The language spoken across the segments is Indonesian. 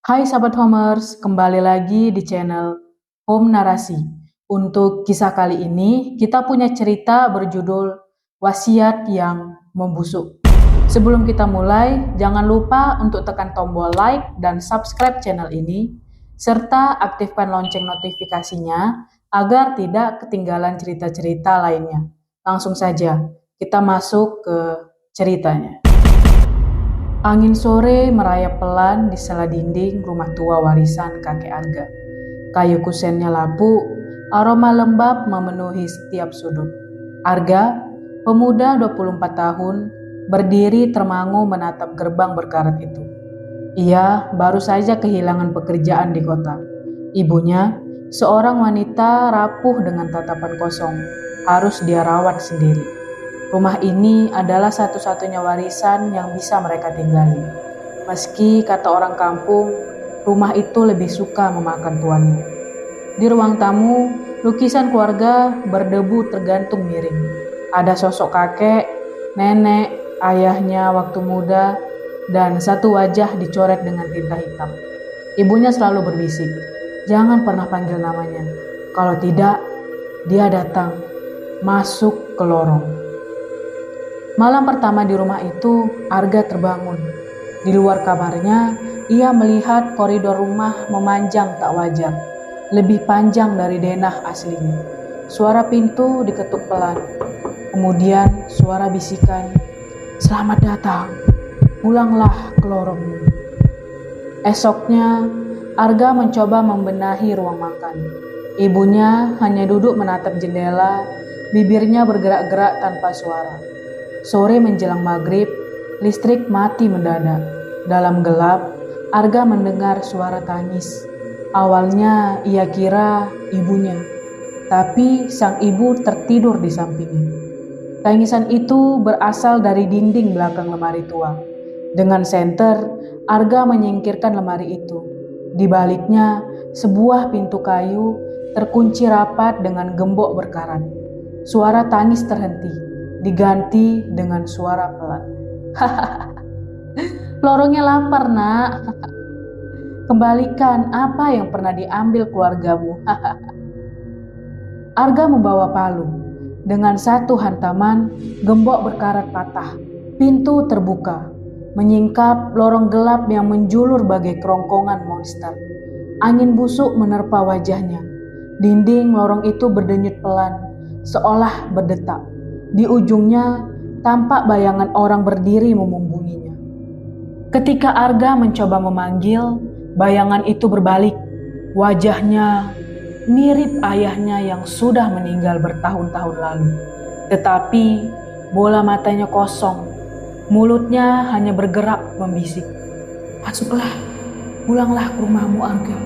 Hai sahabat Homers, kembali lagi di channel Home Narasi. Untuk kisah kali ini, kita punya cerita berjudul Wasiat yang Membusuk. Sebelum kita mulai, jangan lupa untuk tekan tombol like dan subscribe channel ini, serta aktifkan lonceng notifikasinya agar tidak ketinggalan cerita-cerita lainnya. Langsung saja, kita masuk ke ceritanya. Angin sore merayap pelan di sela dinding rumah tua warisan kakek Arga. Kayu kusennya lapuk, aroma lembab memenuhi setiap sudut. Arga, pemuda 24 tahun, berdiri termangu menatap gerbang berkarat itu. Ia baru saja kehilangan pekerjaan di kota. Ibunya, seorang wanita rapuh dengan tatapan kosong, harus dia rawat sendiri. Rumah ini adalah satu-satunya warisan yang bisa mereka tinggali. Meski kata orang kampung, rumah itu lebih suka memakan tuannya. Di ruang tamu, lukisan keluarga berdebu tergantung miring. Ada sosok kakek, nenek, ayahnya waktu muda, dan satu wajah dicoret dengan tinta hitam. Ibunya selalu berbisik, jangan pernah panggil namanya. Kalau tidak, dia datang, masuk ke lorong. Malam pertama di rumah itu, Arga terbangun. Di luar kamarnya, ia melihat koridor rumah memanjang tak wajar, lebih panjang dari denah aslinya. Suara pintu diketuk pelan. Kemudian suara bisikan, "Selamat datang, pulanglah ke lorongmu." Esoknya, Arga mencoba membenahi ruang makan. Ibunya hanya duduk menatap jendela, bibirnya bergerak-gerak tanpa suara. Sore menjelang maghrib, listrik mati mendadak. Dalam gelap, Arga mendengar suara tangis. Awalnya ia kira ibunya, tapi sang ibu tertidur di sampingnya. Tangisan itu berasal dari dinding belakang lemari tua. Dengan senter, Arga menyingkirkan lemari itu. Di baliknya, sebuah pintu kayu terkunci rapat dengan gembok berkarat. Suara tangis terhenti, diganti dengan suara pelan. "Lorongnya lapar, Nak. Kembalikan apa yang pernah diambil keluargamu." Arga membawa palu. Dengan satu hantaman, gembok berkarat patah. Pintu terbuka, menyingkap lorong gelap yang menjulur bagai kerongkongan monster. Angin busuk menerpa wajahnya. Dinding lorong itu berdenyut pelan, seolah berdetak. Di ujungnya, tampak bayangan orang berdiri memunggunginya. Ketika Arga mencoba memanggil, bayangan itu berbalik. Wajahnya mirip ayahnya yang sudah meninggal bertahun-tahun lalu. Tetapi bola matanya kosong, mulutnya hanya bergerak membisik. "Masuklah, pulanglah ke rumahmu, Arga,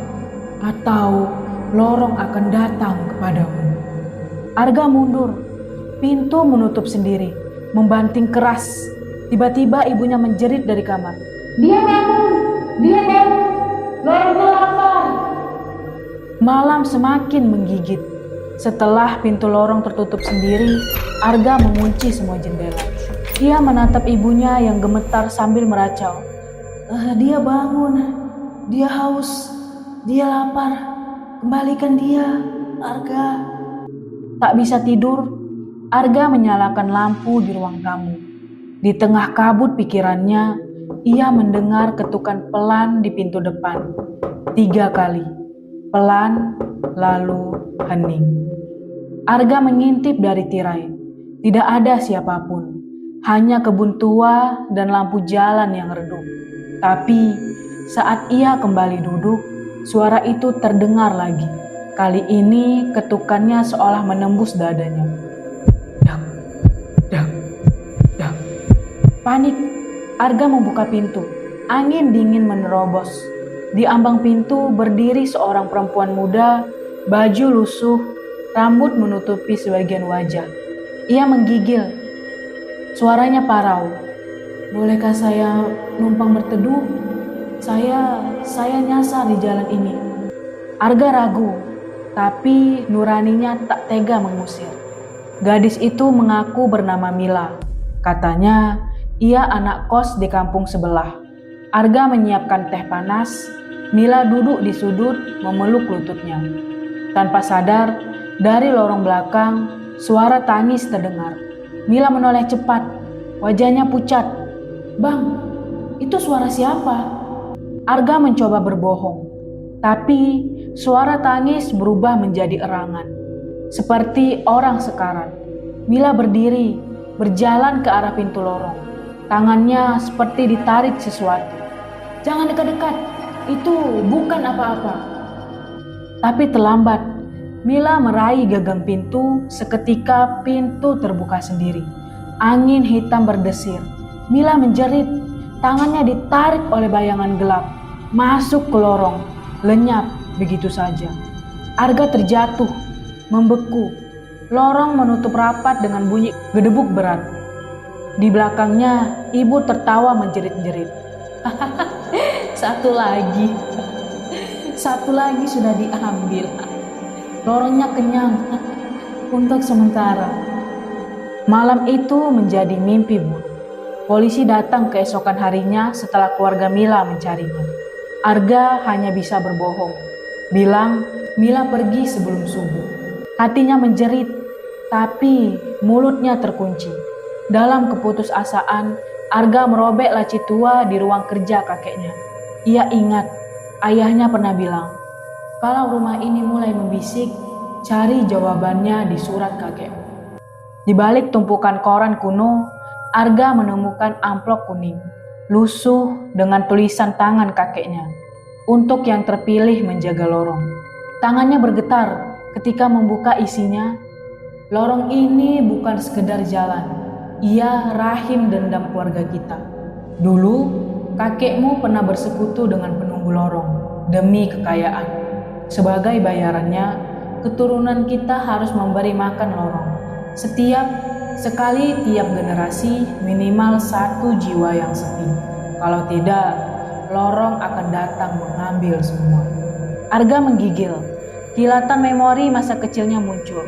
atau lorong akan datang kepadamu." Arga mundur. Pintu menutup sendiri, membanting keras. Tiba-tiba ibunya menjerit dari kamar. Dia bangun, lorongnya lapar." Malam semakin menggigit. Setelah pintu lorong tertutup sendiri, Arga mengunci semua jendela. Dia menatap ibunya yang gemetar sambil meracau. Dia bangun, dia haus, dia lapar. Kembalikan dia, Arga." Tak bisa tidur, Arga menyalakan lampu di ruang tamu. Di tengah kabut pikirannya, ia mendengar ketukan pelan di pintu depan. 3 kali. Pelan, lalu hening. Arga mengintip dari tirai. Tidak ada siapapun. Hanya kebun tua dan lampu jalan yang redup. Tapi saat ia kembali duduk, suara itu terdengar lagi. Kali ini ketukannya seolah menembus dadanya. Dak. Panik, Arga membuka pintu. Angin dingin menerobos. Di ambang pintu berdiri seorang perempuan muda, baju lusuh, rambut menutupi sebagian wajah. Ia menggigil. Suaranya parau. "Bolehkah saya numpang berteduh? Saya nyasar di jalan ini." Arga ragu, tapi nuraninya tak tega mengusir. Gadis itu mengaku bernama Mila. Katanya, ia anak kos di kampung sebelah. Arga menyiapkan teh panas, Mila duduk di sudut memeluk lututnya. Tanpa sadar, dari lorong belakang, suara tangis terdengar. Mila menoleh cepat, wajahnya pucat. "Bang, itu suara siapa?" Arga mencoba berbohong, tapi suara tangis berubah menjadi erangan. Seperti orang sekarat, Mila berdiri, berjalan ke arah pintu lorong. Tangannya seperti ditarik sesuatu. "Jangan dekat-dekat, itu bukan apa-apa." Tapi terlambat, Mila meraih gagang pintu, seketika pintu terbuka sendiri. Angin hitam berdesir. Mila menjerit, tangannya ditarik oleh bayangan gelap, masuk ke lorong, lenyap begitu saja. Arga terjatuh, membeku. Lorong menutup rapat dengan bunyi gedebuk berat. Di belakangnya, ibu tertawa menjerit-jerit. Satu lagi. Satu lagi sudah diambil. Lorongnya kenyang untuk sementara. Malam itu menjadi mimpi buruk. Polisi datang keesokan harinya setelah keluarga Mila mencarinya. Arga hanya bisa berbohong, bilang Mila pergi sebelum subuh. Hatinya menjerit, tapi mulutnya terkunci. Dalam keputusasaan, Arga merobek laci tua di ruang kerja kakeknya. Ia ingat, ayahnya pernah bilang, kalau rumah ini mulai membisik, cari jawabannya di surat kakekmu. Di balik tumpukan koran kuno, Arga menemukan amplop kuning, lusuh dengan tulisan tangan kakeknya, untuk yang terpilih menjaga lorong. Tangannya bergetar ketika membuka isinya. Lorong ini bukan sekedar jalan, ia rahim dendam keluarga kita. Dulu, kakekmu pernah bersekutu dengan penunggu lorong demi kekayaan. Sebagai bayarannya, keturunan kita harus memberi makan lorong. Setiap generasi minimal satu jiwa yang sepi. Kalau tidak, lorong akan datang mengambil semua. Arga menggigil. Kilatan memori masa kecilnya muncul.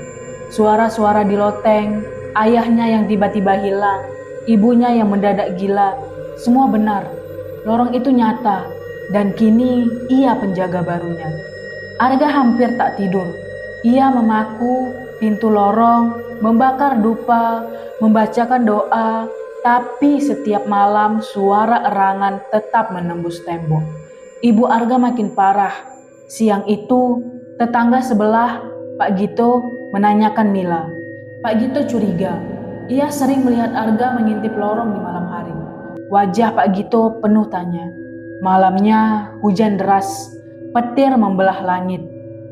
Suara-suara di loteng, ayahnya yang tiba-tiba hilang, ibunya yang mendadak gila. Semua benar. Lorong itu nyata, dan kini ia penjaga barunya. Arga hampir tak tidur. Ia memaku pintu lorong, membakar dupa, membacakan doa, tapi setiap malam suara erangan tetap menembus tembok. Ibu Arga makin parah. Siang itu, tetangga sebelah, Pak Gito, menanyakan Mila. Pak Gito curiga. Ia sering melihat Arga mengintip lorong di malam hari. Wajah Pak Gito penuh tanya. Malamnya hujan deras, petir membelah langit.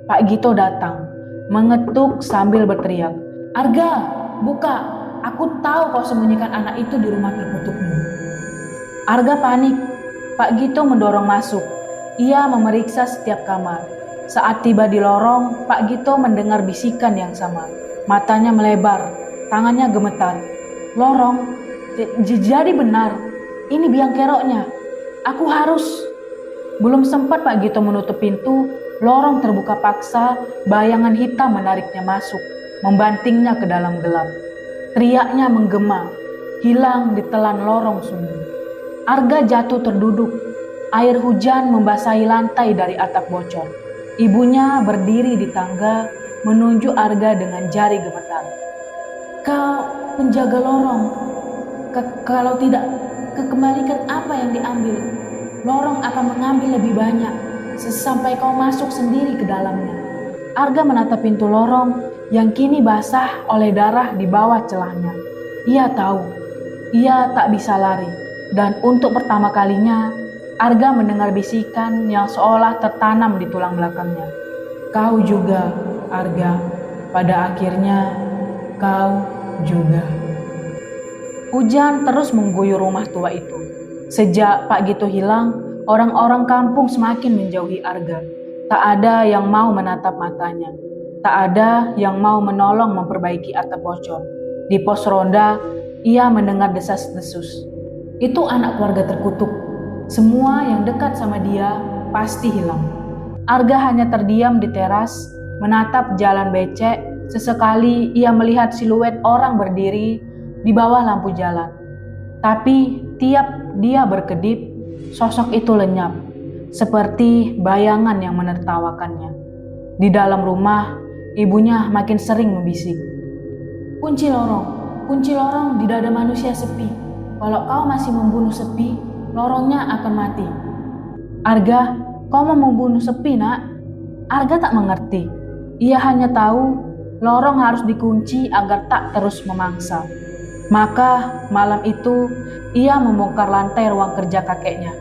Pak Gito datang, mengetuk sambil berteriak. Arga, buka. Aku tahu kau sembunyikan anak itu di rumah terkutukmu. Arga panik. Pak Gito mendorong masuk. Ia memeriksa setiap kamar. Saat tiba di lorong, Pak Gito mendengar bisikan yang sama. Matanya melebar, tangannya gemetar. Lorong, jadi benar. Ini biang keroknya. Aku harus. Belum sempat Pak Gito menutup pintu, lorong terbuka paksa, bayangan hitam menariknya masuk, membantingnya ke dalam gelap. Teriaknya menggema, hilang ditelan lorong sunyi. Arga jatuh terduduk. Air hujan membasahi lantai dari atap bocor. Ibunya berdiri di tangga, menunjuk Arga dengan jari gemetar. Kau penjaga lorong. Kalau tidak, kembalikan apa yang diambil. Lorong akan mengambil lebih banyak, sesampai kau masuk sendiri ke dalamnya. Arga menatap pintu lorong yang kini basah oleh darah di bawah celahnya. Ia tahu, ia tak bisa lari. Dan untuk pertama kalinya, Arga mendengar bisikan yang seolah tertanam di tulang belakangnya. Kau juga, Arga. Pada akhirnya, kau juga. Hujan terus mengguyur rumah tua itu. Sejak Pak Gito hilang, orang-orang kampung semakin menjauhi Arga. Tak ada yang mau menatap matanya. Tak ada yang mau menolong memperbaiki atap bocor. Di pos ronda, ia mendengar desas-desus. Itu anak keluarga terkutuk. Semua yang dekat sama dia pasti hilang. Arga hanya terdiam di teras, menatap jalan becek. Sesekali ia melihat siluet orang berdiri di bawah lampu jalan. Tapi tiap dia berkedip, sosok itu lenyap. seperti bayangan yang menertawakannya. Di dalam rumah, ibunya makin sering membisik. Kunci lorong di dada manusia sepi. Kalau kau masih membunuh sepi, lorongnya akan mati. Arga, kau mau membunuh sepi, nak? Arga tak mengerti. Ia hanya tahu lorong harus dikunci agar tak terus memangsa. Maka malam itu ia membongkar lantai ruang kerja kakeknya.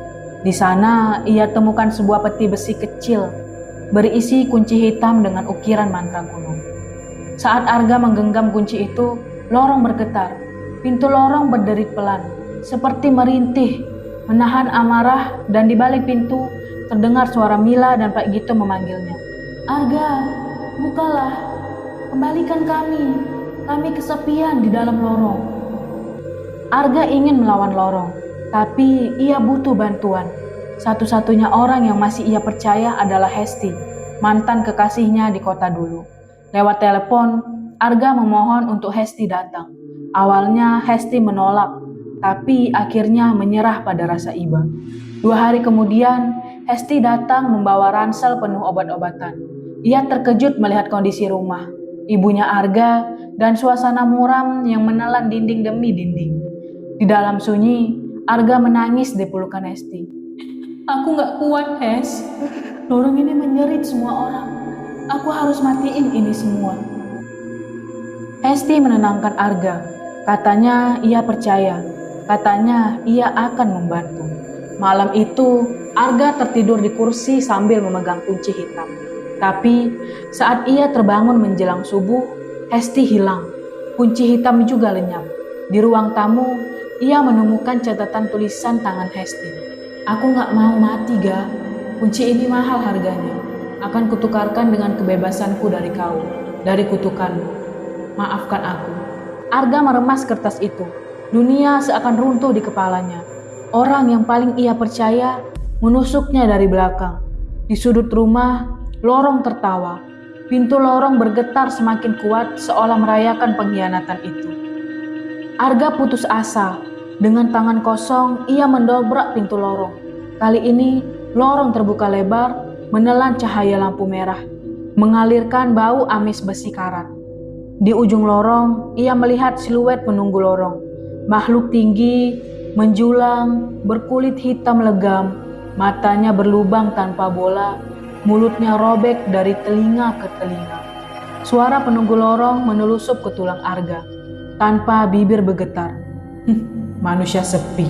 Di sana ia temukan sebuah peti besi kecil berisi kunci hitam dengan ukiran mantra kuno. Saat Arga menggenggam kunci itu, lorong bergetar. Pintu lorong berderit pelan, seperti merintih, menahan amarah, dan di balik pintu terdengar suara Mila dan Pak Gito memanggilnya. Arga, bukalah, kembalikan kami kesepian di dalam lorong. Arga ingin melawan lorong, tapi ia butuh bantuan. Satu-satunya orang yang masih ia percaya adalah Hesti, mantan kekasihnya di kota dulu. Lewat telepon, Arga memohon untuk Hesti datang. Awalnya Hesti menolak, tapi akhirnya menyerah pada rasa iba. 2 hari kemudian, Hesti datang membawa ransel penuh obat-obatan. Ia terkejut melihat kondisi rumah, ibunya Arga, dan suasana muram yang menelan dinding demi dinding. Di dalam sunyi, Arga menangis di pelukan Hesti. Aku gak kuat, Hes. Lorong ini menyerit semua orang. Aku harus matiin ini semua. Hesti menenangkan Arga. Katanya ia percaya. Katanya ia akan membantu. Malam itu, Arga tertidur di kursi sambil memegang kunci hitam. Tapi saat ia terbangun menjelang subuh, Hesti hilang. Kunci hitam juga lenyap. Di ruang tamu, ia menemukan catatan tulisan tangan Hesti. Aku gak mau mati, Ga. Kunci ini mahal harganya. Akan kutukarkan dengan kebebasanku dari kau, dari kutukanmu. Maafkan aku. Arga meremas kertas itu. Dunia seakan runtuh di kepalanya. Orang yang paling ia percaya menusuknya dari belakang. Di sudut rumah, lorong tertawa. Pintu lorong bergetar semakin kuat seolah merayakan pengkhianatan itu. Arga putus asa. Dengan tangan kosong, ia mendobrak pintu lorong. Kali ini, lorong terbuka lebar, menelan cahaya lampu merah, mengalirkan bau amis besi karat. Di ujung lorong, ia melihat siluet penunggu lorong. Makhluk tinggi, menjulang, berkulit hitam legam, matanya berlubang tanpa bola, mulutnya robek dari telinga ke telinga. Suara penunggu lorong menelusup ke tulang Arga, tanpa bibir bergetar. Manusia sepi.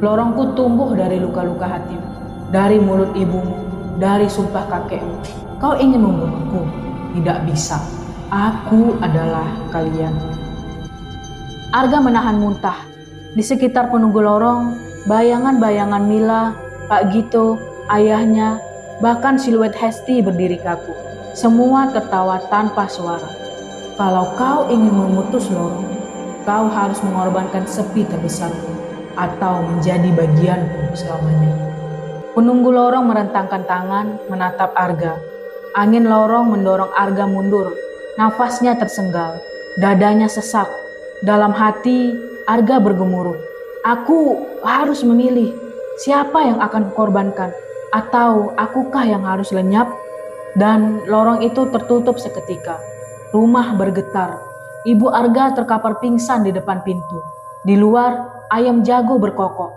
Lorongku tumbuh dari luka-luka hatimu, dari mulut ibumu, dari sumpah kakekmu. Kau ingin membunuhku? Tidak bisa. Aku adalah kalian. Arga menahan muntah. Di sekitar penunggu lorong, bayangan-bayangan Mila, Pak Gito, ayahnya, bahkan siluet Hesti berdiri kaku. Semua tertawa tanpa suara. Kalau kau ingin memutus lorong, kau harus mengorbankan sepi terbesarku atau menjadi bagianku selamanya. Penunggu lorong merentangkan tangan menatap Arga. Angin lorong mendorong Arga mundur. Nafasnya tersenggal, dadanya sesak. Dalam hati, Arga bergemuruh. Aku harus memilih siapa yang akan kukorbankan, atau akukah yang harus lenyap? Dan lorong itu tertutup seketika. Rumah bergetar. Ibu Arga terkapar pingsan di depan pintu. Di luar, ayam jago berkokok.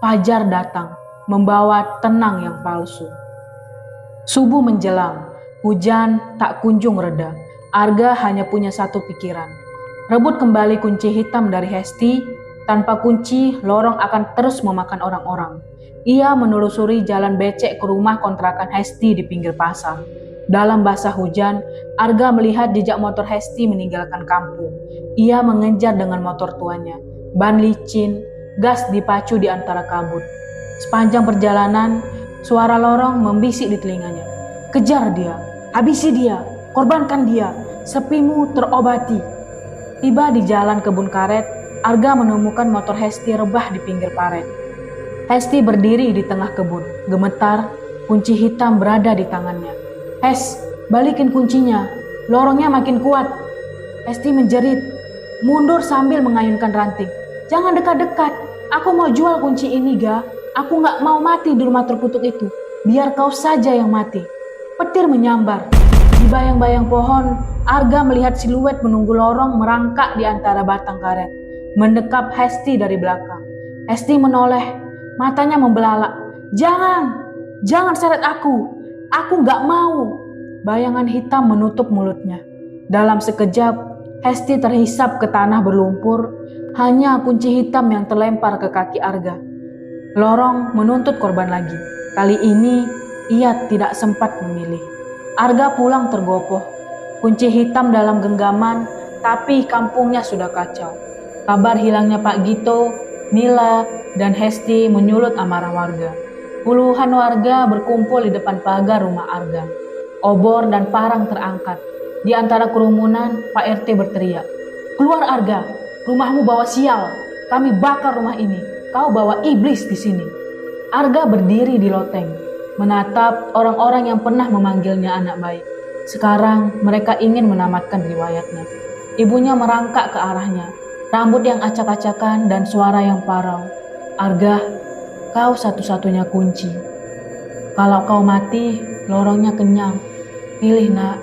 Fajar datang, membawa tenang yang palsu. Subuh menjelang, hujan tak kunjung reda. Arga hanya punya satu pikiran. Rebut kembali kunci hitam dari Hesti. Tanpa kunci, lorong akan terus memakan orang-orang. Ia menelusuri jalan becek ke rumah kontrakan Hesti di pinggir pasar. Dalam basah hujan, Arga melihat jejak motor Hesti meninggalkan kampung. Ia mengejar dengan motor tuanya. Ban licin, gas dipacu di antara kabut. Sepanjang perjalanan, suara lorong membisik di telinganya. Kejar dia, habisi dia, korbankan dia, sepimu terobati. Tiba di jalan kebun karet, Arga menemukan motor Hesti rebah di pinggir paret. Hesti berdiri di tengah kebun, gemetar, kunci hitam berada di tangannya. Hes, balikin kuncinya, lorongnya makin kuat. Hesti menjerit, mundur sambil mengayunkan ranting. Jangan dekat-dekat, aku mau jual kunci ini, Ga. Aku gak mau mati di rumah terkutuk itu. biar kau saja yang mati. Petir menyambar. Di bayang-bayang pohon, Arga melihat siluet menunggu lorong merangkak di antara batang karet, mendekap Hesti dari belakang. Hesti menoleh, matanya membelalak. Jangan seret aku nggak mau. Bayangan hitam menutup mulutnya. Dalam sekejap, Hesti terhisap ke tanah berlumpur, hanya kunci hitam yang terlempar ke kaki Arga. Lorong menuntut korban lagi. Kali ini, ia tidak sempat memilih. Arga pulang tergopoh. Kunci hitam dalam genggaman, tapi kampungnya sudah kacau. Kabar hilangnya Pak Gito, Mila, dan Hesti menyulut amarah warga. Puluhan warga berkumpul di depan pagar rumah Arga. Obor dan parang terangkat. Di antara kerumunan, Pak RT berteriak, "Keluar Arga, rumahmu bawa sial. Kami bakar rumah ini. Kau bawa iblis di sini." Arga berdiri di loteng, menatap orang-orang yang pernah memanggilnya anak baik. Sekarang mereka ingin menamatkan riwayatnya. Ibunya merangkak ke arahnya, rambut yang acak-acakan dan suara yang parau. "Arga, kau satu-satunya kunci. Kalau kau mati, lorongnya kenyang. Pilih nak,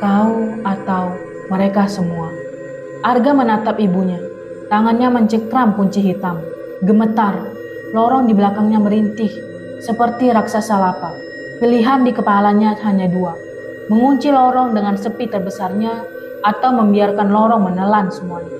kau atau mereka semua." Arga menatap ibunya. Tangannya mencengkram kunci hitam. Gemetar, lorong di belakangnya merintih, seperti raksasa lapar. Pilihan di kepalanya hanya dua, mengunci lorong dengan sepi terbesarnya atau membiarkan lorong menelan semuanya.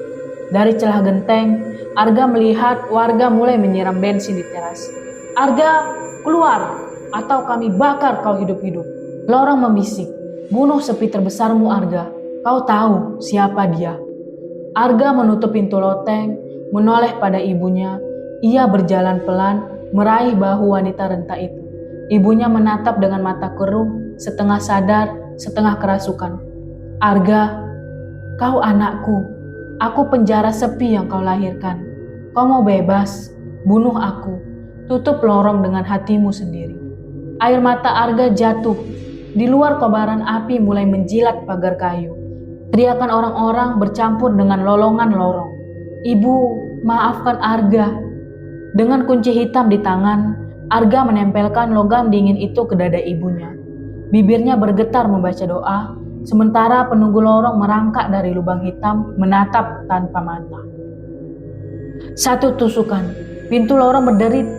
Dari celah genteng, Arga melihat warga mulai menyiram bensin di teras. "Arga, keluar, atau kami bakar kau hidup-hidup." Lorong membisik, "Bunuh sepi terbesarmu Arga, kau tahu siapa dia." Arga menutup pintu loteng, menoleh pada ibunya. Ia berjalan pelan, meraih bahu wanita renta itu. Ibunya menatap dengan mata keruh, setengah sadar, setengah kerasukan. "Arga, kau anakku. Aku penjara sepi yang kau lahirkan. Kau mau bebas, bunuh aku. Tutup lorong dengan hatimu sendiri." Air mata Arga jatuh. Di luar kobaran api mulai menjilat pagar kayu. Teriakan orang-orang bercampur dengan lolongan lorong. "Ibu, maafkan Arga." Dengan kunci hitam di tangan, Arga menempelkan logam dingin itu ke dada ibunya. Bibirnya bergetar membaca doa, sementara penunggu lorong merangkak dari lubang hitam menatap tanpa mata. Satu tusukan, pintu lorong berderit.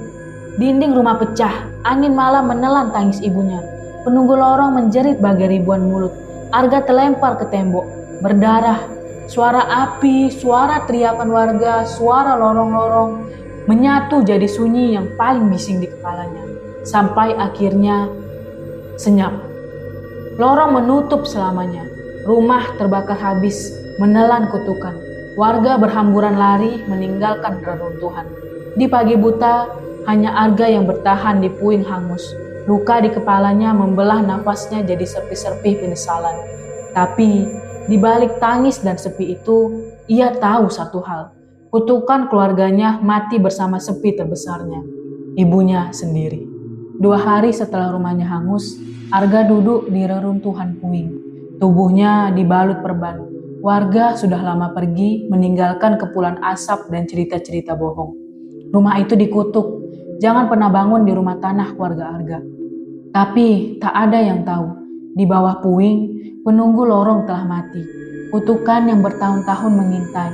Dinding rumah pecah, angin malam menelan tangis ibunya. Penunggu lorong menjerit bagai ribuan mulut. Arga terlempar ke tembok, berdarah. Suara api, suara teriakan warga, suara lorong-lorong menyatu jadi sunyi yang paling bising di kepalanya. Sampai akhirnya senyap. Lorong menutup selamanya. Rumah terbakar habis, menelan kutukan. Warga berhamburan lari meninggalkan reruntuhan. Di pagi buta, hanya Arga yang bertahan di puing hangus. Luka di kepalanya membelah nafasnya jadi serpih-serpih penyesalan. Tapi di balik tangis dan sepi itu, ia tahu satu hal. Kutukan keluarganya mati bersama sepi terbesarnya, ibunya sendiri. 2 hari setelah rumahnya hangus, Arga duduk di reruntuhan puing. Tubuhnya dibalut perban. Warga sudah lama pergi, meninggalkan kepulan asap dan cerita-cerita bohong. Rumah itu dikutuk. Jangan pernah bangun di rumah tanah keluarga Arga. Tapi tak ada yang tahu, di bawah puing, penunggu lorong telah mati. Kutukan yang bertahun-tahun mengintai,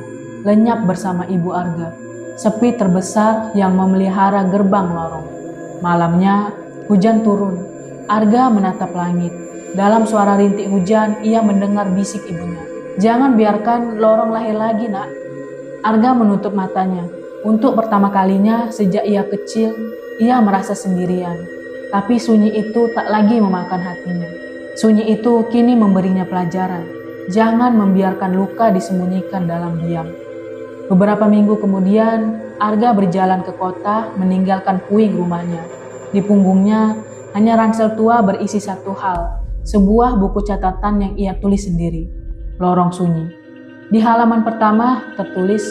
lenyap bersama ibu Arga. Sepi terbesar yang memelihara gerbang lorong. Malamnya, hujan turun. Arga menatap langit. Dalam suara rintik hujan, ia mendengar bisik ibunya. "Jangan biarkan lorong lahir lagi, nak." Arga menutup matanya. Untuk pertama kalinya sejak ia kecil, ia merasa sendirian. Tapi sunyi itu tak lagi memakan hatinya. Sunyi itu kini memberinya pelajaran. Jangan membiarkan luka disembunyikan dalam diam. Beberapa minggu kemudian, Arga berjalan ke kota meninggalkan puing rumahnya. Di punggungnya hanya ransel tua berisi satu hal, sebuah buku catatan yang ia tulis sendiri, Lorong Sunyi. Di halaman pertama tertulis,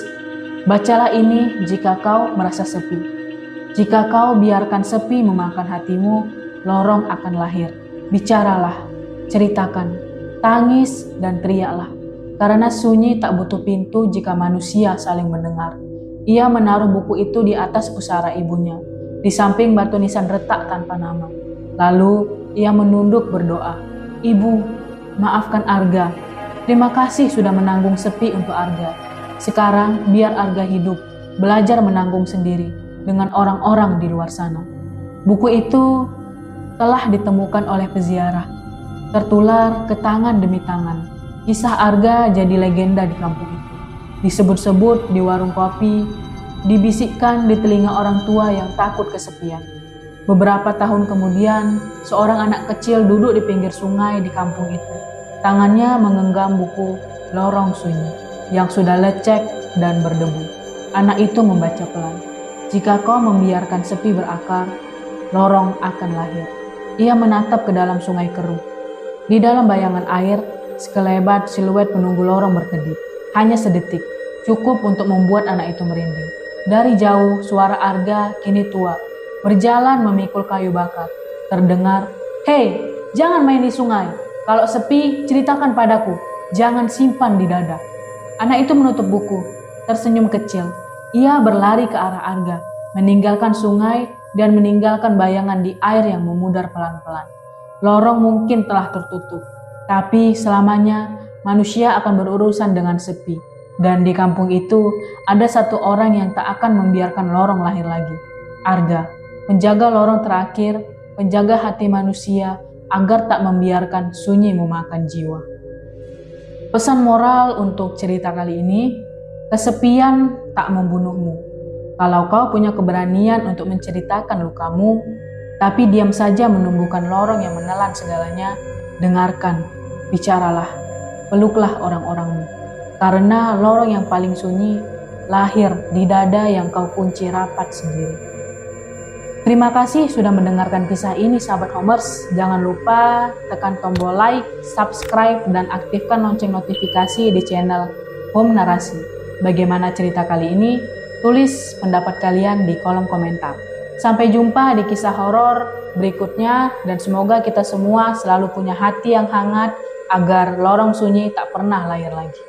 "Bacalah ini jika kau merasa sepi. Jika kau biarkan sepi memakan hatimu, lorong akan lahir. Bicaralah, ceritakan, tangis dan teriaklah. Karena sunyi tak butuh pintu jika manusia saling mendengar." Ia menaruh buku itu di atas pusara ibunya, di samping batu nisan retak tanpa nama. Lalu ia menunduk berdoa, "Ibu, maafkan Arga. Terima kasih sudah menanggung sepi untuk Arga. Sekarang biar Arga hidup, belajar menanggung sendiri dengan orang-orang di luar sana." Buku itu telah ditemukan oleh peziarah, tertular ke tangan demi tangan. Kisah Arga jadi legenda di kampung itu. Disebut-sebut di warung kopi, dibisikkan di telinga orang tua yang takut kesepian. Beberapa tahun kemudian, seorang anak kecil duduk di pinggir sungai di kampung itu. Tangannya menggenggam buku Lorong Sunyi yang sudah lecek dan berdebu. Anak itu membaca pelan, "Jika kau membiarkan sepi berakar, lorong akan lahir." Ia menatap ke dalam sungai keruh. Di dalam bayangan air, sekelebat siluet penunggu lorong berkedip. Hanya sedetik, cukup untuk membuat anak itu merinding. Dari jauh, suara Arga kini tua, berjalan memikul kayu bakar. Terdengar, "Hei, jangan main di sungai. Kalau sepi, ceritakan padaku. Jangan simpan di dada." Anak itu menutup buku, tersenyum kecil. Ia berlari ke arah Arga, meninggalkan sungai dan meninggalkan bayangan di air yang memudar pelan-pelan. Lorong mungkin telah tertutup, tapi selamanya manusia akan berurusan dengan sepi. Dan di kampung itu ada satu orang yang tak akan membiarkan lorong lahir lagi. Arga, penjaga lorong terakhir, penjaga hati manusia agar tak membiarkan sunyi memakan jiwa. Pesan moral untuk cerita kali ini, kesepian tak membunuhmu. Kalau kau punya keberanian untuk menceritakan lukamu, tapi diam saja menumbuhkan lorong yang menelan segalanya, dengarkan, bicaralah, peluklah orang-orangmu. Karena lorong yang paling sunyi lahir di dada yang kau kunci rapat sendiri. Terima kasih sudah mendengarkan kisah ini sahabat Homers. Jangan lupa tekan tombol like, subscribe, dan aktifkan lonceng notifikasi di channel Home Narasi. Bagaimana cerita kali ini? Tulis pendapat kalian di kolom komentar. Sampai jumpa di kisah horor berikutnya dan semoga kita semua selalu punya hati yang hangat agar lorong sunyi tak pernah lahir lagi.